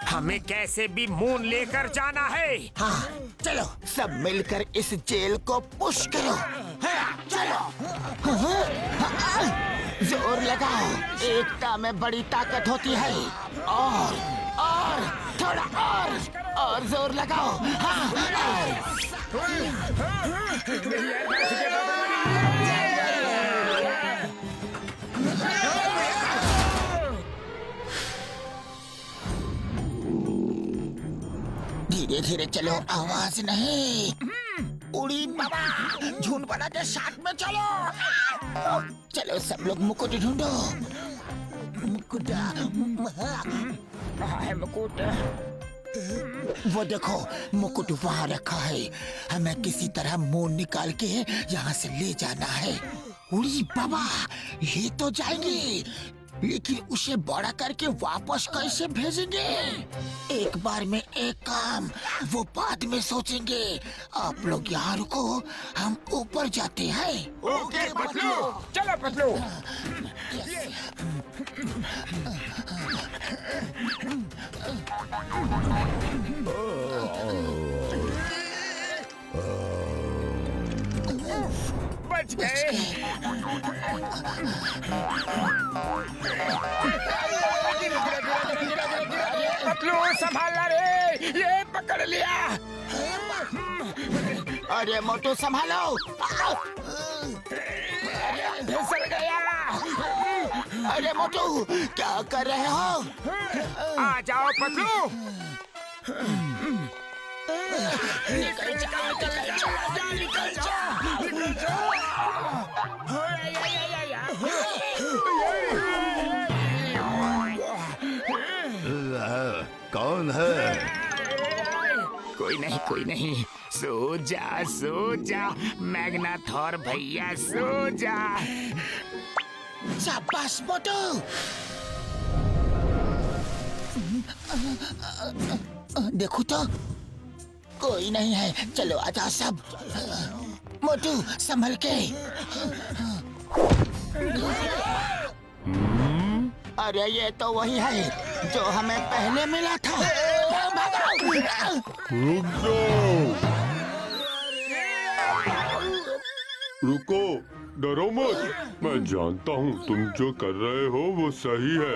हमें कैसे भी मून लेकर जाना है। हाँ, चलो सब मिलकर इस जेल को पुश करो। हाँ, चलो। जोर लगाओ, एकता में बड़ी ताकत होती है। और थोड़ा और जोर लगाओ। हाँ, धीरे धीरे चलो, आवाज नहीं। उड़ी बाबा, झूठ बना के साथ में चलो। चलो सब लोग मुकुट ढूंढो। मुकुट कहाँ है? मुकुट वो देखो, मुकुट वहाँ रखा है। हमें किसी तरह मून निकाल के यहाँ से ले जाना है। उड़ी बाबा, ये तो जाएंगे, लेकिन उसे बड़ा करके वापस कैसे भेजेंगे? एक बार में एक काम, वो बाद में सोचेंगे। आप लोग यहाँ रुको, हम ऊपर जाते हैं। ओके पतलू, चलो पतलू। बच गए। पतलू संभालना रे, ये पकड़ लिया। अरे मोटू संभालो। अरे फिसल गया। अरे मोटू, क्या कर रहे हो? आ जाओ पतलू। निकल जा। कौन है? कोई नहीं, सो जा मैग्नाथोर भैया, सो जा। शाबाश मोटू। देखो तो कोई नहीं है। चलो आजा सब। मोटू संभल के। अरे ये तो वही है जो हमें पहले मिला था। रुको, डरो मत। मैं जानता हूँ तुम जो कर रहे हो वो सही है।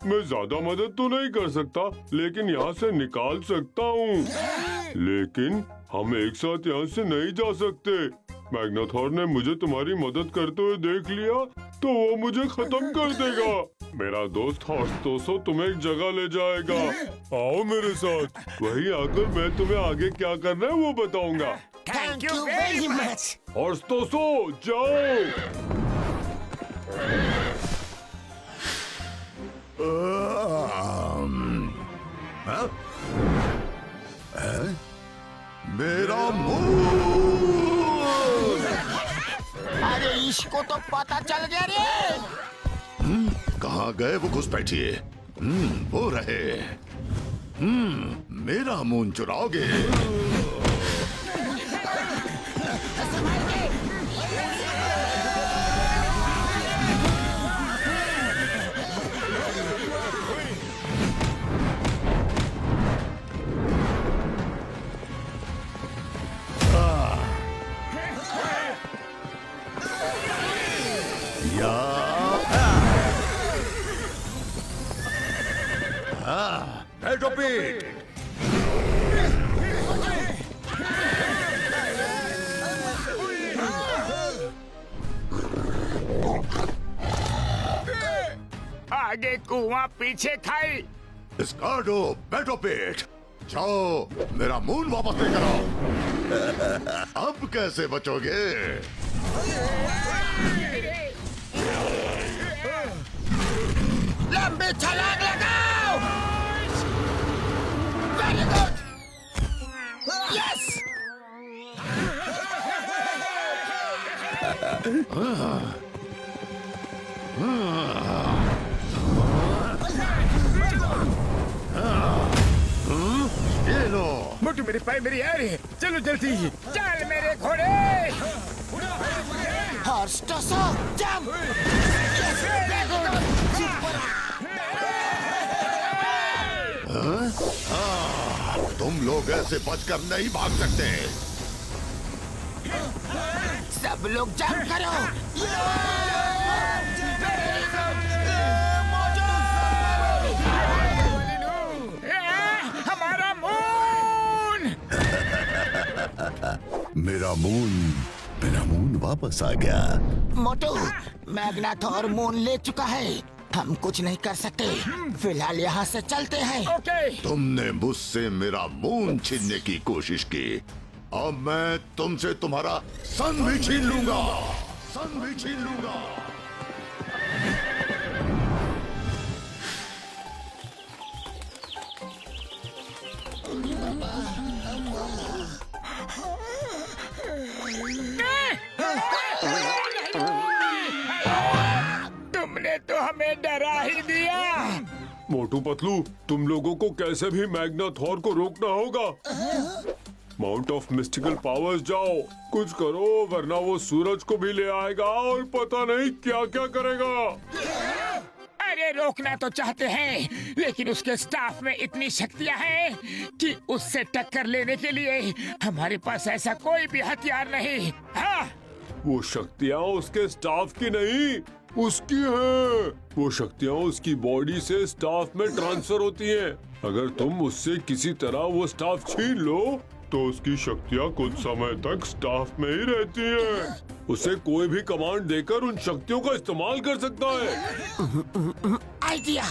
मैं ज्यादा मदद तो नहीं कर सकता, लेकिन यहाँ से निकाल सकता हूँ। लेकिन हम एक साथ यहाँ से नहीं जा सकते। मैग्नाथोर ने मुझे तुम्हारी मदद करते हुए देख लिया तो वो मुझे खत्म कर देगा। मेरा दोस्त हॉर्स्टोसो तुम्हें एक जगह ले जाएगा। आओ मेरे साथ, वहीं आकर मैं तुम्हें आगे क्या करना है वो बताऊंगा। Thank you very much. Horse Tosso, जाओ। मेरा मुंह। अरे इसको तो पता चल गया रे। कहाँ गए वो घुस बैठिए। वो रहे। मेरा मून चुराओगे? Petopit! आगे कुआं पीछे खाई। स्कार्डो, पेटोपिट, जाओ मेरा मून वापस लेकर आओ। अब कैसे बचोगे? लंबी छलांग लगाओ। Very good. यस। ये लो। मोटू मेरे पाए मेरी यार, चलो जल्दी, चल मेरे घोड़े। Horse Tosso, jump. Yes, very good. तुम लोग ऐसे बचकर नहीं भाग सकते। सब लोग जंप करो। हमारा मून। मेरा मून वापस आ गया। मोटू, मैग्नाथोर मून ले चुका है। हम कुछ नहीं कर सकते। फिलहाल यहाँ से चलते हैं। ओके। तुमने मुझसे मेरा मून छीनने की कोशिश की, अब मैं तुमसे तुम्हारा सन भी छीन लूंगा। सन भी छीन लूंगा। तुमने तो हमें डरा ही दिया। मोटू पतलू, तुम लोगों को कैसे भी मैग्नाथोर को रोकना होगा। माउंट ऑफ मिस्टिकल पावर्स जाओ, कुछ करो वरना वो सूरज को भी ले आएगा और पता नहीं क्या क्या करेगा। अरे रोकना तो चाहते हैं, लेकिन उसके स्टाफ में इतनी शक्तियां हैं कि उससे टक्कर लेने के लिए हमारे पास ऐसा कोई भी हथियार नहीं। हाँ? वो शक्तियाँ उसके स्टाफ की नहीं, उसकी हैं। वो शक्तियाँ उसकी बॉडी से स्टाफ में ट्रांसफर होती हैं। अगर तुम उससे किसी तरह वो स्टाफ छीन लो तो उसकी शक्तियाँ कुछ समय तक स्टाफ में ही रहती हैं। उसे कोई भी कमांड देकर उन शक्तियों का इस्तेमाल कर सकता है। आइडिया।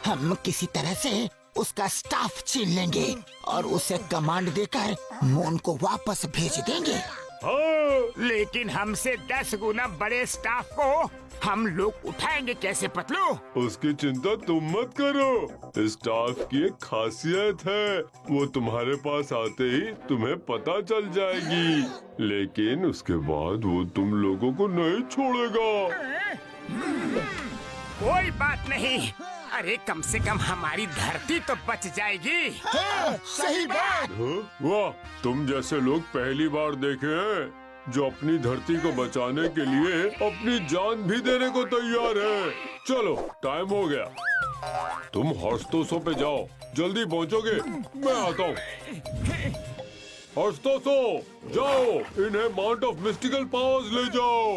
हम किसी तरह से उसका स्टाफ छीन लेंगे और उसे कमांड देकर मून को वापस भेज देंगे। हाँ, लेकिन हमसे 10 गुना बड़े स्टाफ को हम लोग उठाएंगे कैसे पतलू? उसकी चिंता तुम मत करो। स्टाफ की एक खासियत है, वो तुम्हारे पास आते ही तुम्हें पता चल जाएगी, लेकिन उसके बाद वो तुम लोगों को नहीं छोड़ेगा। कोई बात नहीं। अरे कम से कम हमारी धरती तो बच जाएगी। सही बात। वाह, तुम जैसे लोग पहली बार देखे हैं जो अपनी धरती को बचाने के लिए अपनी जान भी देने को तैयार है। चलो टाइम हो गया, तुम हॉर्सटोसो पे जाओ, जल्दी पहुंचोगे। मैं आता हूँ। हॉर्सटोसो जाओ, इन्हें माउंट ऑफ मिस्टिकल पावर्स ले जाओ।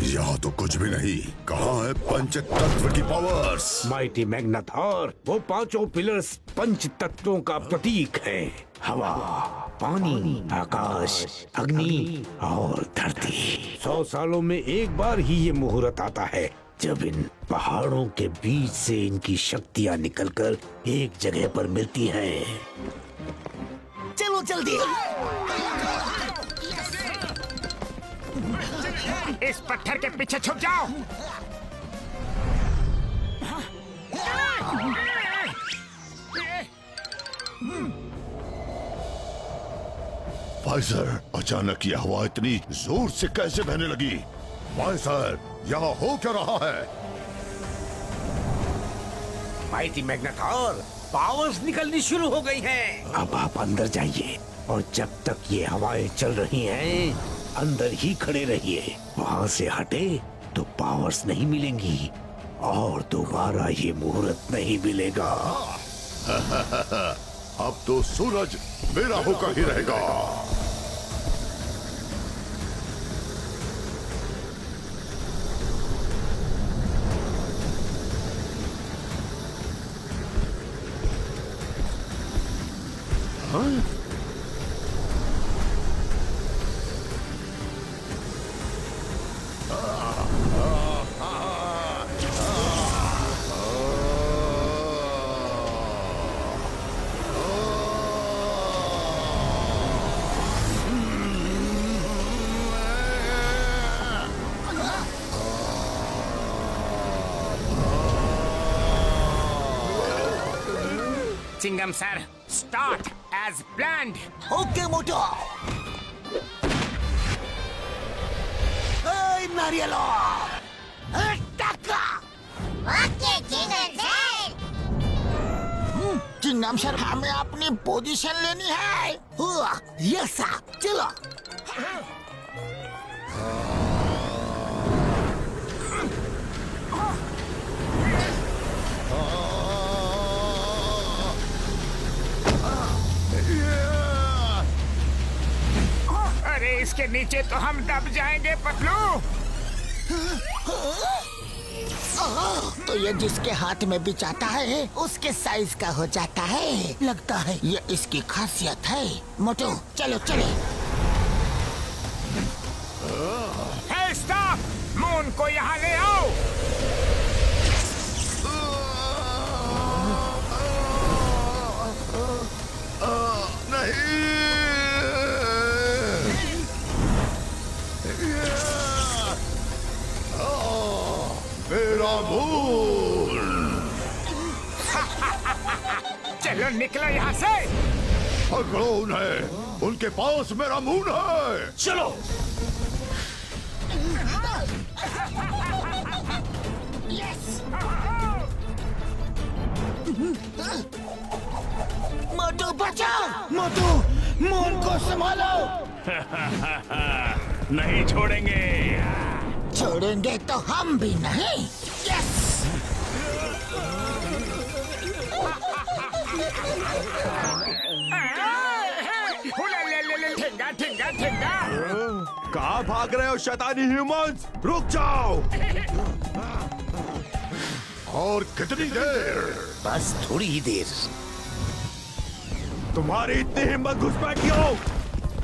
यहाँ तो कुछ भी नहीं। कहाँ है पंच तत्व की पावर्स? माइटी मैग्नाथोर, वो पांचों पिलर्स पंच तत्वों का प्रतीक है। हवा, पानी, आकाश, अग्नि और धरती। 100 सालों में एक बार ही ये मुहूर्त आता है। जब इन पहाड़ों के बीच से इनकी शक्तियां निकलकर एक जगह पर मिलती हैं। चलो जल्दी। इस पत्थर के पीछे छुप जाओ। वाइजर, अचानक ये हवा इतनी जोर से कैसे बहने लगी? वाइजर, यहाँ हो क्या रहा है? माइटी मैग्नेटॉर, पावर्स निकलनी शुरू हो गई हैं। अब आप अंदर जाइए और जब तक ये हवाएं चल रही हैं, अंदर ही खड़े रहिए। वहाँ से हटे तो पावर्स नहीं मिलेंगी और दोबारा ये मुहूर्त नहीं मिलेगा। अब तो सूरज मेरा होकर ही रहेगा। Chingum sir, start as planned. Okay Motu. Nariyalo, okay Chingum sir. Chingum sir, हमें अपनी पोजीशन लेनी है। यस सर, चलो। अरे इसके नीचे तो हम दब जाएंगे पतलू। तो ये जिसके हाथ में भी जाता है उसके साइज का हो जाता है। लगता है ये इसकी खासियत है। मोटू चलो चले। हे स्टॉप, मून को यहाँ ले आओ। मेरा मून। चलो निकलो यहाँ से। पकड़ो उन्हें, उनके पास मेरा मून है। चलो। मोटू बचाओ। मोटू, मून को संभालो। नहीं छोड़ेंगे। छोड़ेंगे तो हम भी नहीं। यस। ठेंगा ठेंगा ठेंगा। कहाँ भाग रहे हो शैतानी ह्यूमंस? रुक जाओ। और कितनी देर? बस थोड़ी ही देर। तुम्हारी इतनी हिम्मत घुसपैठ क्यों?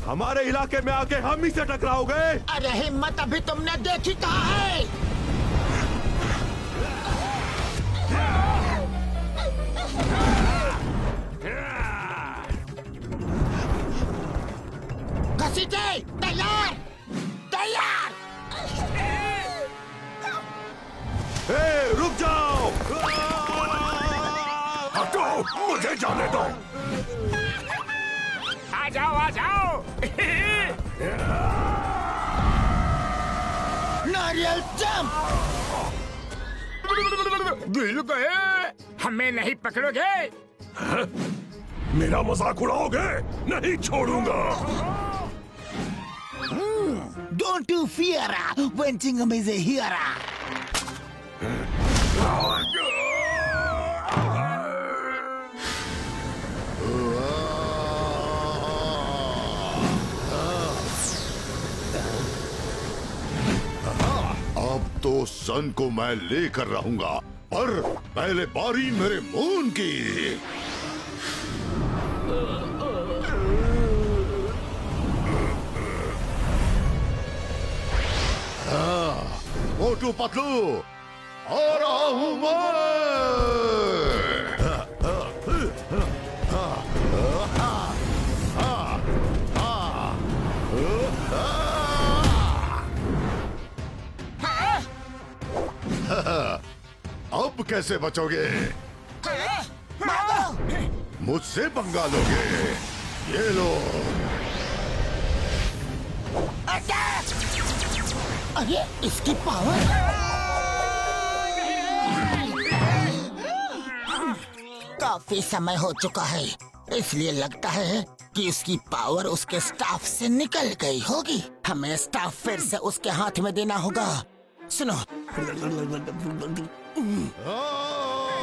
हमारे इलाके में आके हम ही से टकराओगे? अरे हिम्मत अभी तुमने देखी कहाँ है? घसीटे, तैयार तैयार। रुक जाओ। हटो, मुझे जाने दो। आ जाओ आ जाओ। नारियल जंप। गिर गए। हमें नहीं पकड़ोगे? मेरा मजाक उड़ाओगे? नहीं छोड़ूंगा। Don't you fear when Chingam is here. अब तो सन को मैं लेकर रहूंगा, पर पहले बारी मेरे मून की। मोटू पतलू, आ रहा हूं मैं। अब कैसे बचोगे? मुझसे पंगा लोगे? ये लो। अरे इसकी पावर! काफी समय हो चुका है, इसलिए लगता है कि उसकी पावर उसके स्टाफ से निकल गई होगी। हमें स्टाफ फिर से उसके हाथ में देना होगा। सुनो,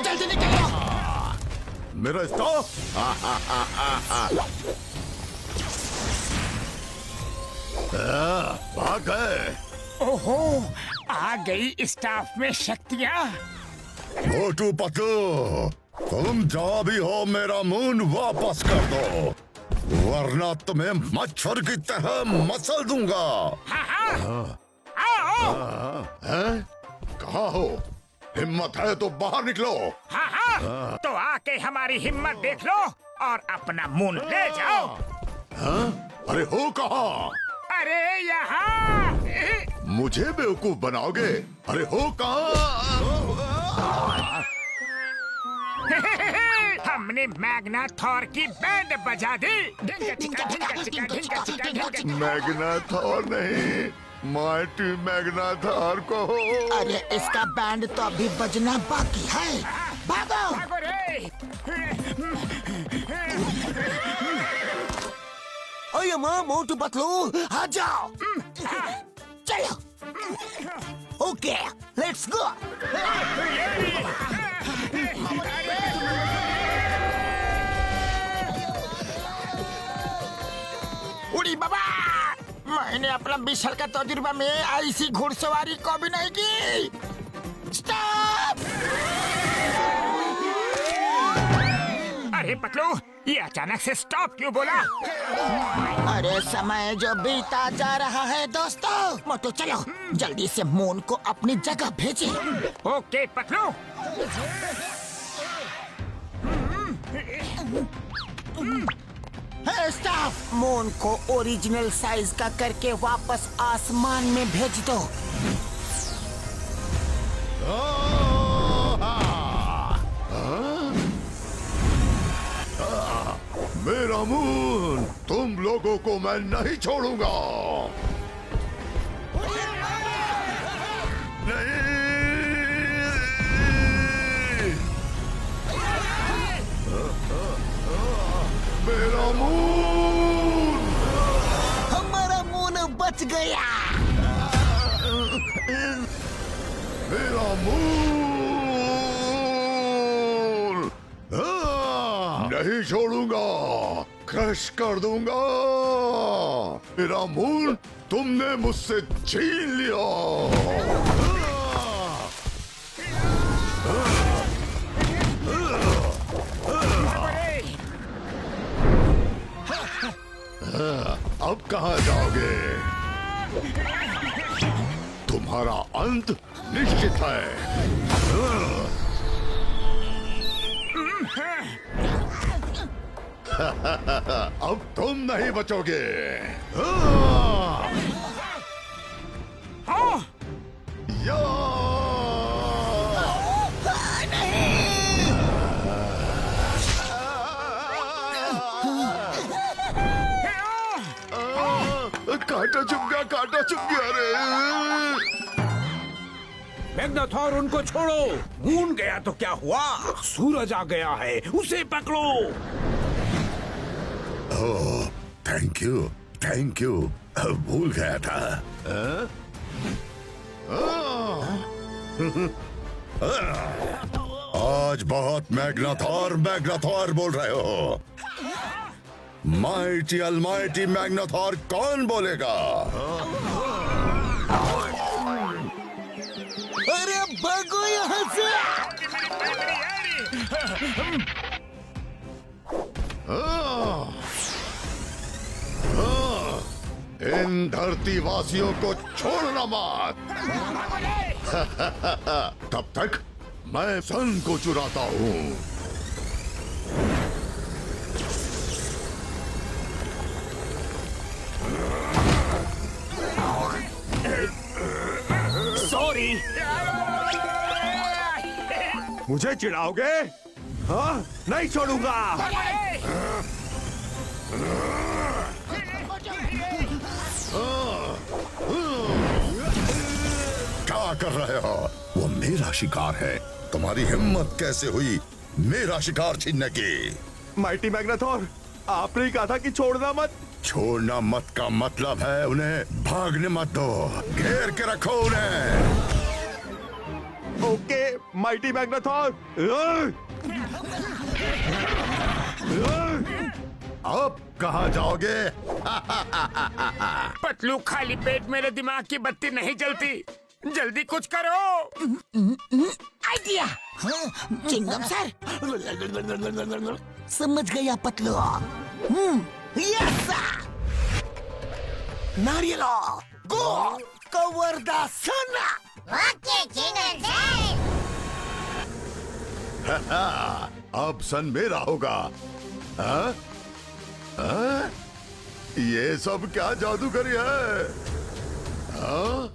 जल्दी निकलो। मेरा स्टाफ भाग गए। ओहो, आ गई स्टाफ में शक्तियाँ। मोटू पतलू, तुम जहाँ भी हो मेरा मून वापस कर दो, वरना तुम्हें मच्छर की तरह मसल दूंगा। हैं? कहाँ हो? हिम्मत है तो बाहर निकलो। हाँ, तो आके हमारी हिम्मत देख लो और अपना मून ले जाओ। हाँ? अरे हो कहाँ? अरे यहाँ। मुझे बेवकूफ बनाओगे? अरे हो कहाँ? हमने मैग्ना थॉर की बैंड बजा दी। ढिंका चिका, ढिंका चिका, ढिंका चिका, ढिंका चिका। मैग्ना थॉर नहीं, माइटी मैग्ना थॉर को। अरे इसका बैंड तो अभी बजना बाकी है। भागो! भागो रे। ओए माँ, मोटू पतलू आ जाओ। चलो। Okay, let's go. उड़ी बाबा, मैंने अपना 20 साल का तजुर्बा में ऐसी घुड़सवारी कभी नहीं की। स्टॉप! अरे पतलू, ये अचानक से स्टॉप क्यों बोला? अरे समय जो बीता जा रहा है दोस्तों। मोटू चलो, जल्दी से मून को अपनी जगह भेजे। ओके पतलू। स्टाफ, मून को ओरिजिनल साइज का करके वापस आसमान में भेज दो। मेरा मून, तुम लोगों को मैं नहीं छोड़ूंगा। नहीं। मेरा मून! हमारा मून बच गया। मेरा मून! नहीं छोड़ूंगा, क्रश कर दूंगा। मेरा मून तुमने मुझसे छीन लिया। अब कहाँ जाओगे? तुम्हारा अंत निश्चित है। अब तुम नहीं बचोगे। या! कांटा चुभ गया, कांटा चुभ गया रे। मैग्नाथॉर, उनको छोड़ो। मून गया तो क्या हुआ? सूरज आ गया है, उसे पकड़ो। ओह, थैंक यू, थैंक यू। भूल गया था। आज बहुत मैग्नाथॉर मैग्नाथॉर बोल रहे हो। माइटी अलमाइटी मैग्नाथॉर कौन बोलेगा? अरे भागो यहाँ से! इन धरती वासियों को छोड़ना मत। तब तक मैं सन को चुराता हूँ। सॉरी। मुझे चिढ़ाओगे? हाँ, नहीं छोड़ूंगा। क्या कर रहे हो? वो मेरा शिकार है। तुम्हारी हिम्मत कैसे हुई मेरा शिकार छीनने की? माइटी मैग्नाथोर, आपने ही कहा था कि छोड़ना मत। छोड़ना मत का मतलब है उन्हें भागने मत दो, घेर के रखो उन्हें। Okay mighty Magnathor. अब कहाँ जाओगे? पतलू, खाली पेट मेरे दिमाग की बत्ती नहीं जलती। जल्दी कुछ करो। आइडिया। चिंगम सर, समझ गया Patlu. Yes Nariyalo, go cover the sun. Okay Chingum sir. अब सन मेरा होगा। हाँ? हाँ? ये सब क्या जादूगरी है? हाँ?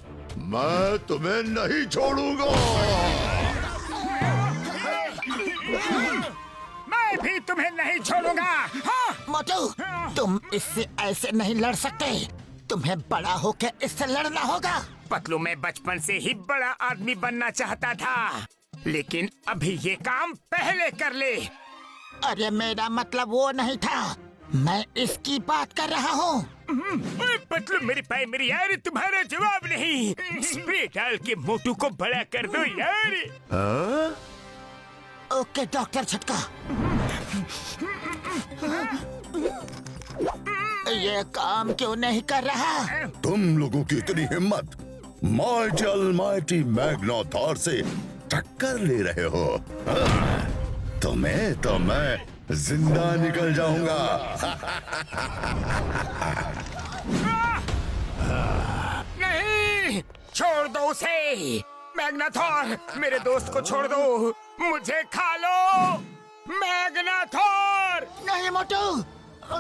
मैं तुम्हें नहीं छोड़ूंगा। मैं भी तुम्हें नहीं छोड़ूंगा। हाँ? मोटू, तुम इससे ऐसे नहीं लड़ सकते। तुम्हें बड़ा होकर इससे लड़ना होगा। पतलू, मैं बचपन से ही बड़ा आदमी बनना चाहता था, लेकिन अभी ये काम पहले कर ले। अरे मेरा मतलब वो नहीं था, मैं इसकी बात कर रहा हूँ। पतलू, मेरी प्राइमरी यार, तुम्हारा जवाब नहीं। स्प्रे डाल के मोटू को बड़ा कर दो यार। हाँ? ओके डॉक्टर झटका। ये काम क्यों नहीं कर रहा? तुम लोगों की इतनी हिम्मत माइटी अलमाइटी मैग्नाथोर से टक्कर ले रहे हो? हाँ? तुम्हें तो मैं जिंदा निकल जाऊंगा। नहीं, छोड़ दो उसे। मैग्नाथोर, मेरे दोस्त को छोड़ दो। मुझे खा लो मैग्नाथोर। नहीं मोटू।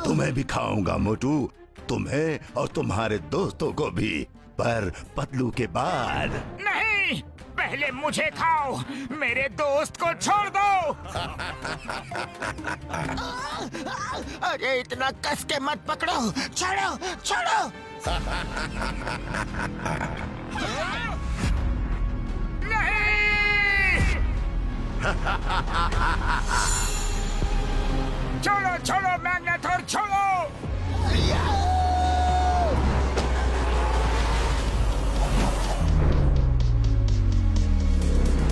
तुम्हें भी खाऊंगा मोटू, तुम्हें और तुम्हारे दोस्तों को भी, पर पतलू के बाद। नहीं, पहले मुझे खाओ, मेरे दोस्त को छोड़ दो। अरे इतना कस के मत पकड़ो, छोड़ो छोड़ो। नहीं। छोड़ो छोड़ो मैग्नाथोर, छोड़ो।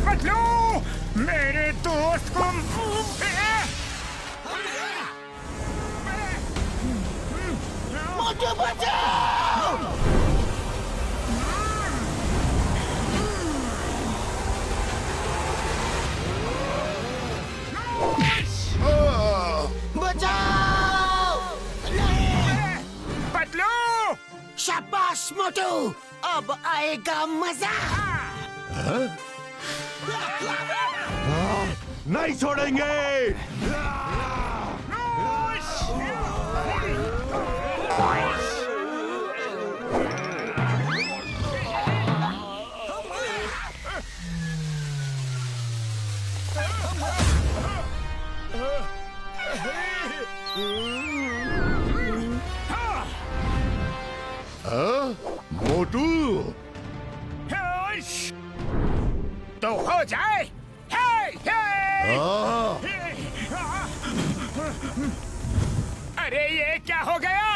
पतलू, मेरे दोस्त को। मोटू बचाओ। बचाओ। नहीं। पतलू, शाबाश मोटू, अब आएगा मजा। नहीं छोड़ेंगे। मोटू, तो हो जाए। अरे ये क्या हो गया?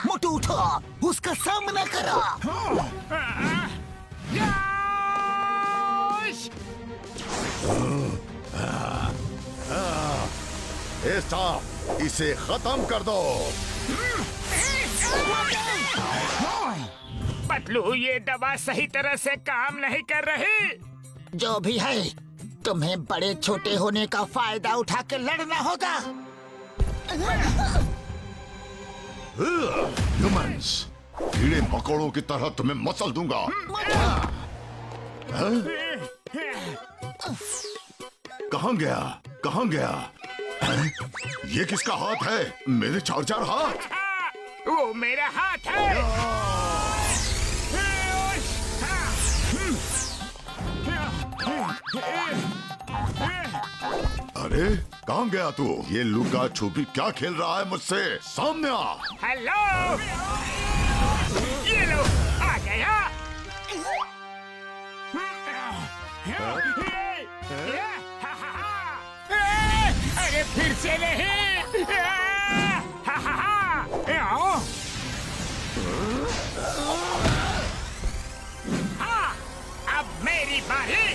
मोटू उठो, उसका सामना करो। ए सांप, इसे खत्म कर दो। पतलू, ये दवा सही तरह से काम नहीं कर रही। जो भी है, तुम्हें बड़े छोटे होने का फायदा उठा के लड़ना होगा। ह्यूमंस, कीड़े मकोड़ों की तरह तुम्हें मसल दूंगा। हाँ? कहाँ गया? कहाँ गया? हैं? ये किसका हाथ है? मेरे 4 हाथ। वो मेरा हाथ है। अरे कहाँ गया तू? ये लुका छुपी क्या खेल रहा है मुझसे? सामने आ। हेलो, ये लो, आ गया। अरे फिर से नहीं। हाँ, अब मेरी बारी।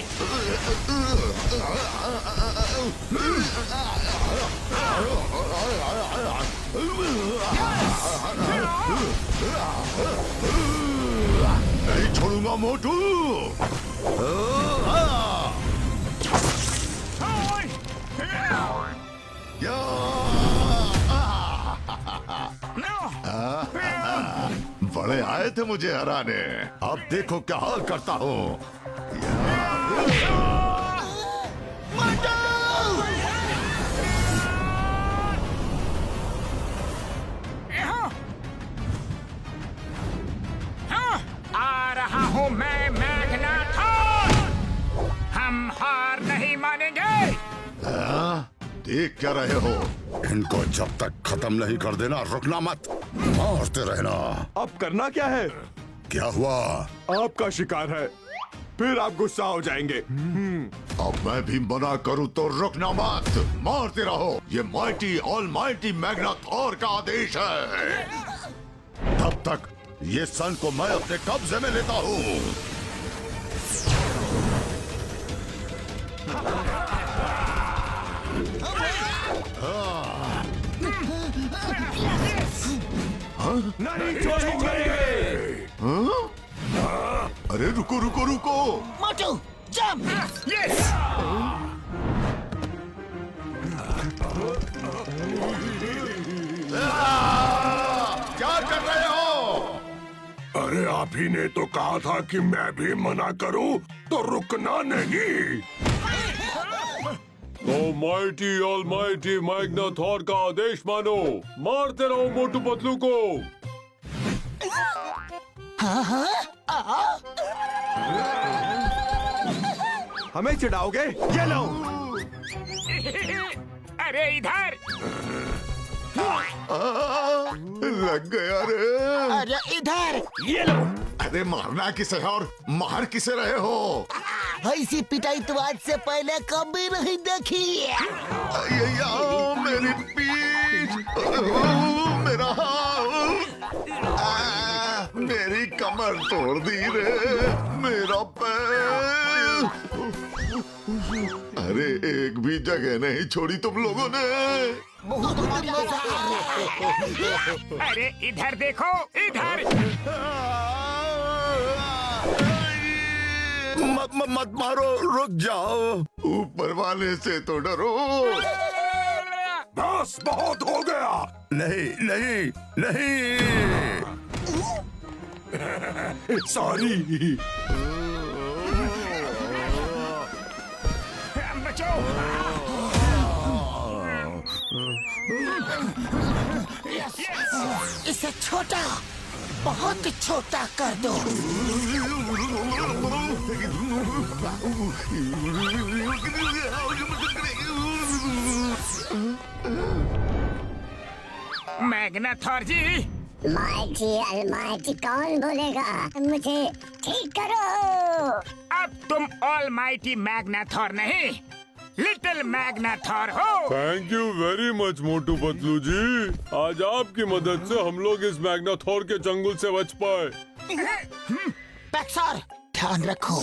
नहीं छोड़ूंगा मोटू। बड़े आए थे मुझे हराने, अब देखो क्या हाल करता हूँ। आ रहा हूँ मैं, मैग्नाथॉर। हम हार नहीं मानेंगे। देख क्या रहे हो? इनको जब तक खत्म नहीं कर देना रुकना मत, मारते रहना। अब करना क्या है? क्या हुआ? आपका शिकार है, फिर आप गुस्सा हो जाएंगे। अब मैं भी मना करूं तो रुकना मत, मारते रहो। ये माइटी ऑलमाइटी मैग्नाथॉर का आदेश है। तब तक ये सन को मैं अपने कब्जे में लेता हूँ। नहीं छोड़ेंगे। अरे रुको रुको रुको। मोटू, जंप। यस। क्या कर रहे हो? अरे आप ही ने तो कहा था कि मैं भी मना करूं तो रुकना नहीं। तो माइटी ऑलमाइटी मैग्नाथॉर का आदेश मानो, मारते रहो मोटू पतलू को। हमें चिढ़ाओगे? ये लो। अरे इधर। लग गया रे। अरे इधर। ये लो। अरे मारना किसे है और मार किसे रहे हो? ऐसी पिटाई तो आज से पहले कभी नहीं देखी। मेरी पीठ, मेरा हाथ, मेरी कमर तोड़ दी रे, मेरा पैर। अरे एक भी जगह नहीं छोड़ी तुम लोगों ने। बहुत मजा आ रहा है। अरे इधर देखो, इधर। मत मारो, रुक जाओ। ऊपर वाले से तो डरो। बस बहुत हो गया। नहीं नहीं नहीं। सॉरी। बचाओ। इसे छोटा, बहुत छोटा कर दो। मैग्नाथॉर जी। माइटी अलमाइटी कौन बोलेगा? मुझे ठीक करो। अब तुम ऑलमाइटी मैग्नाथॉर नहीं, लिटिल मैग्नाथॉर हो। Thank you very much Motu Patlu जी। आज आपकी मदद से हम लोग इस मैग्नाथॉर के चंगुल से बच पाए। पैक्सर, ध्यान रखो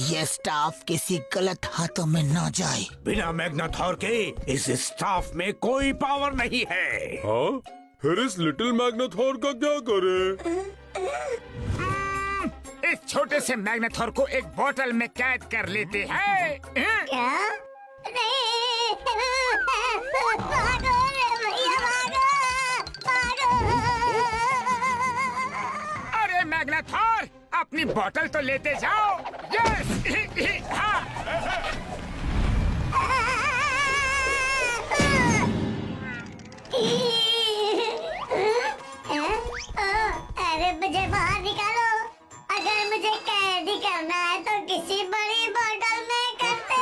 ये स्टाफ किसी गलत हाथों में ना जाए। बिना मैग्नाथॉर के इस स्टाफ में कोई पावर नहीं है। हाँ, फिर इस लिटिल मैग्नाथॉर का क्या करे? इस छोटे से मैग्नेथॉर को एक बोतल में कैद कर लेते हैं। क्या? नहीं, भागो रे भैया, भागो। अरे मैग्नेथॉर, अपनी बोतल तो लेते जाओ। यस। हाँ। अरे मुझे बाहर निकालो। अगर मुझे कैदी करना है तो किसी बड़ी बोतल में करते।